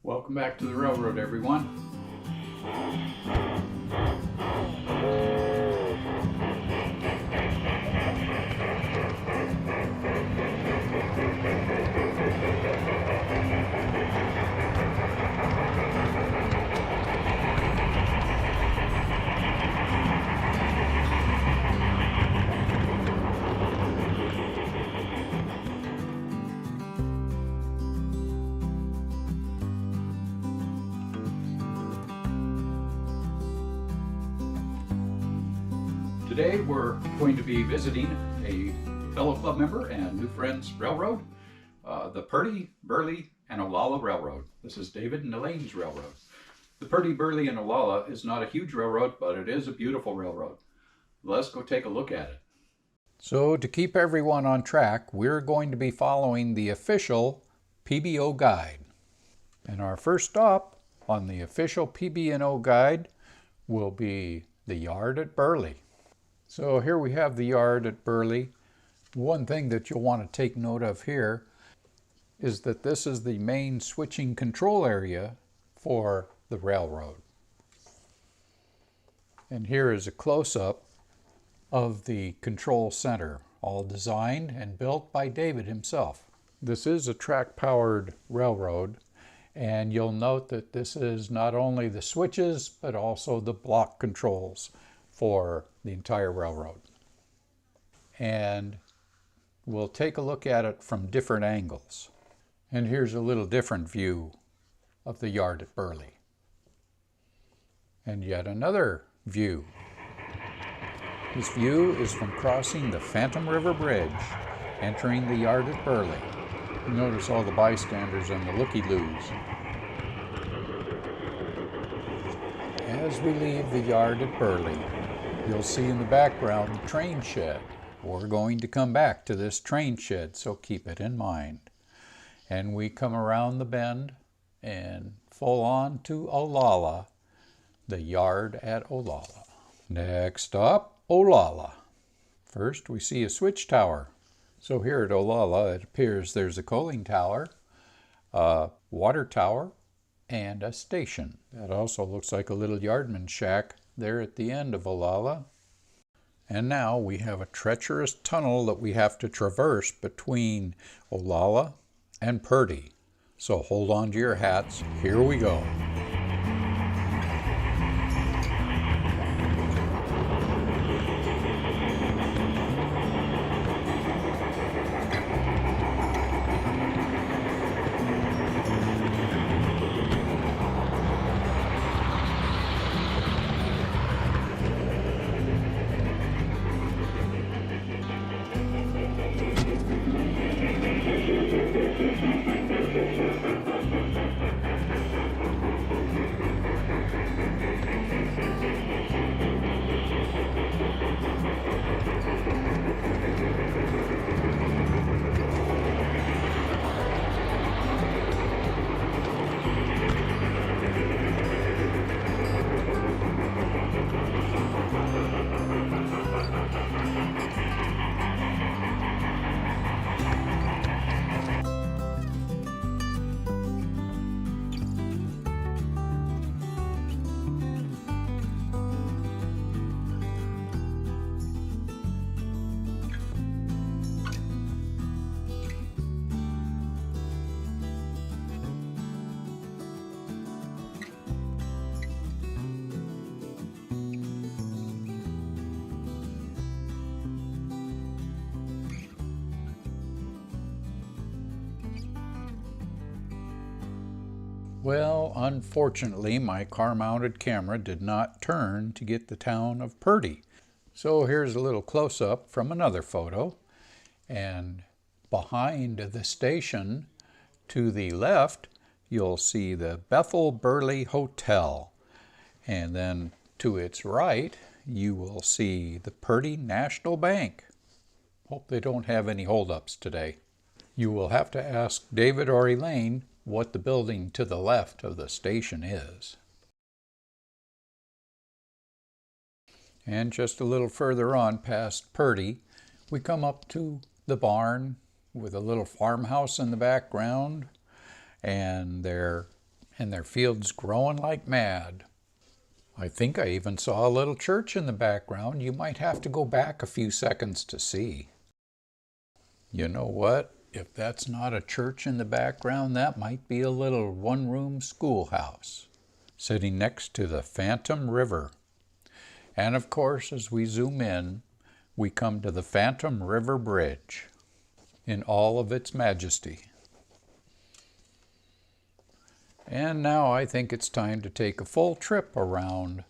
Welcome back to the railroad, everyone. Today we're going to be visiting a fellow club member and new friends railroad, the Purdy, Burley, and Olalla Railroad. This is David and Elaine's railroad. The Purdy, Burley, and Olalla is not a huge railroad, but it is a beautiful railroad. Let's go take a look at it. So to keep everyone on track, we're going to be following the official PB&O guide. And our first stop on the official PB&O guide will be the yard at Burley. So here we have the yard at Burley. One thing that you'll want to take note of here is that this is the main switching control area for the railroad. And here is a close-up of the control center, all designed and built by David himself. This is a track-powered railroad, and you'll note that this is not only the switches but also the block controls for the entire railroad. And we'll take a look at it from different angles. And here's a little different view of the yard at Burley. And yet another view. This view is from crossing the Phantom River Bridge, entering the yard at Burley. Notice all the bystanders and the looky-loos. As we leave the yard at Burley, you'll see in the background the train shed. We're going to come back to this train shed, so keep it in mind. And we come around the bend and full on to Olalla, the yard at Olalla. Next up, Olalla. First, we see a switch tower. So here at Olalla, it appears there's a coaling tower, a water tower, and a station. That also looks like a little yardman shack there at the end of Olalla. And now we have a treacherous tunnel that we have to traverse between Olalla and Purdy. So hold on to your hats. Here we go. Well, unfortunately, my car-mounted camera did not turn to get the town of Purdy. So here's a little close-up from another photo. And behind the station, to the left, you'll see the Bethel Burley Hotel. And then to its right, you will see the Purdy National Bank. Hope they don't have any holdups today. You will have to ask David or Elaine what the building to the left of the station is. And just a little further on past Purdy, we come up to the barn with a little farmhouse in the background, and there and their fields growing like mad. I think I even saw a little church in the background. You might have to go back a few seconds to see. You know what? If that's not a church in the background, that might be a little one-room schoolhouse sitting next to the Phantom River. And of course, as we zoom in, we come to the Phantom River Bridge in all of its majesty. And now I think it's time to take a full trip around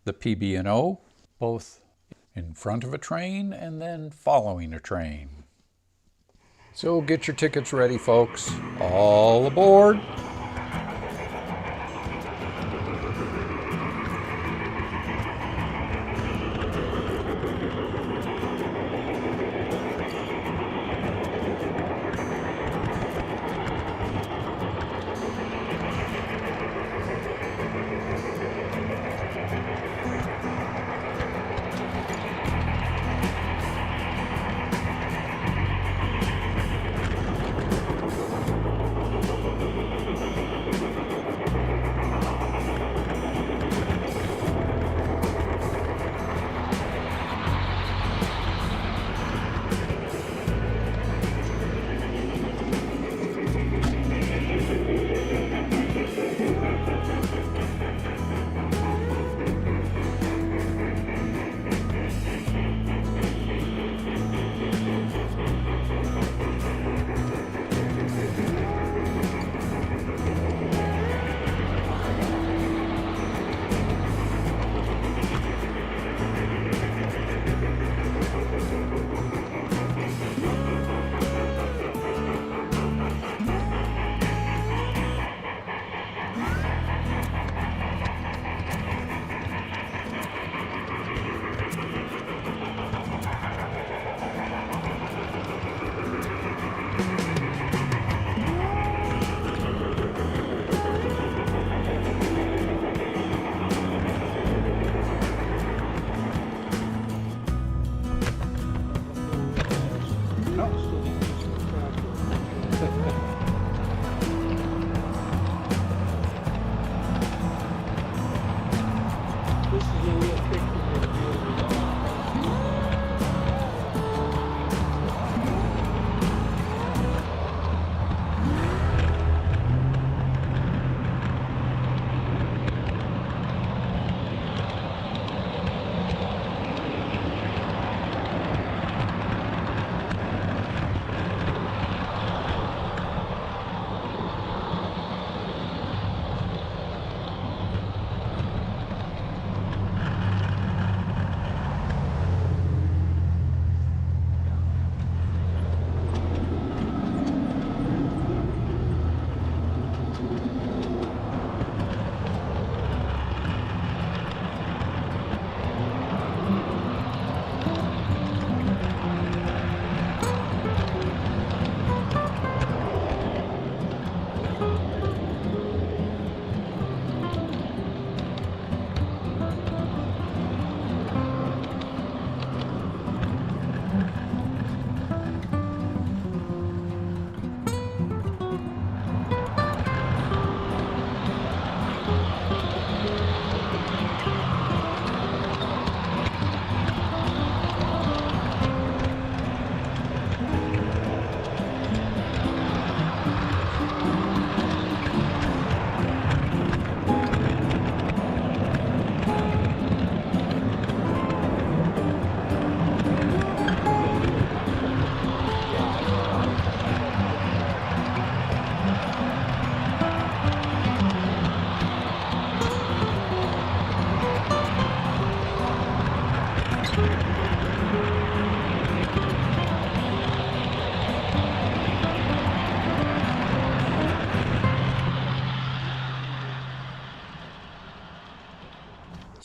the PB&O, both in front of a train and then following a train. So get your tickets ready, folks. All aboard!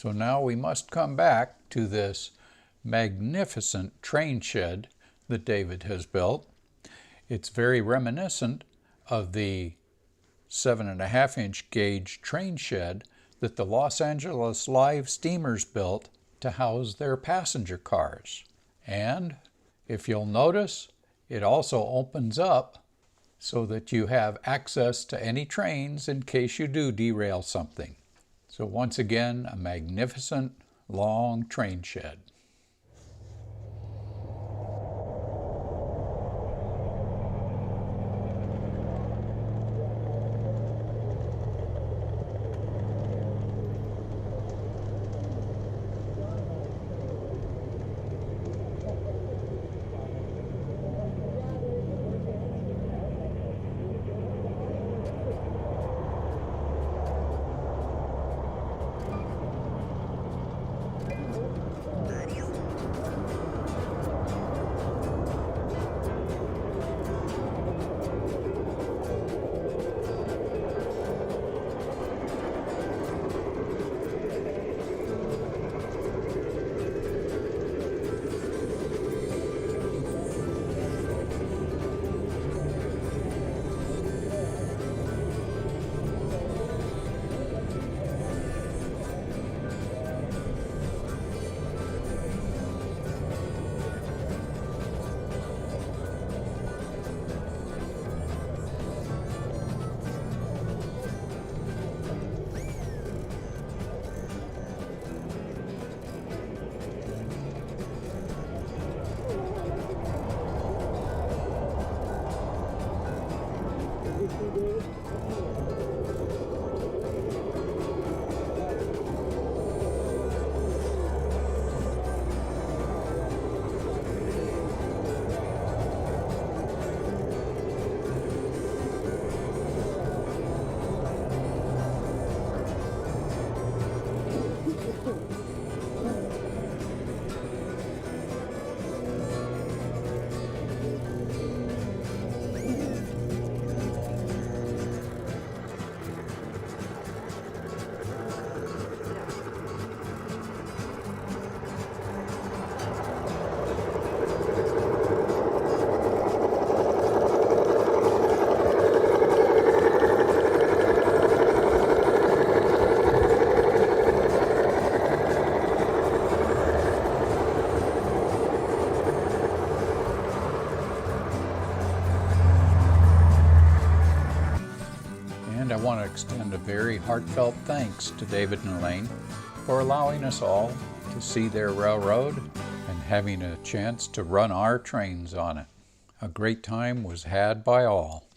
So now we must come back to this magnificent train shed that David has built. It's very reminiscent of the 7.5-inch gauge train shed that the Los Angeles Live steamers built to house their passenger cars. And if you'll notice, it also opens up so that you have access to any trains in case you do derail something. So once again, a magnificent long train shed. I want to extend a very heartfelt thanks to David and Elaine for allowing us all to see their railroad and having a chance to run our trains on it. A great time was had by all.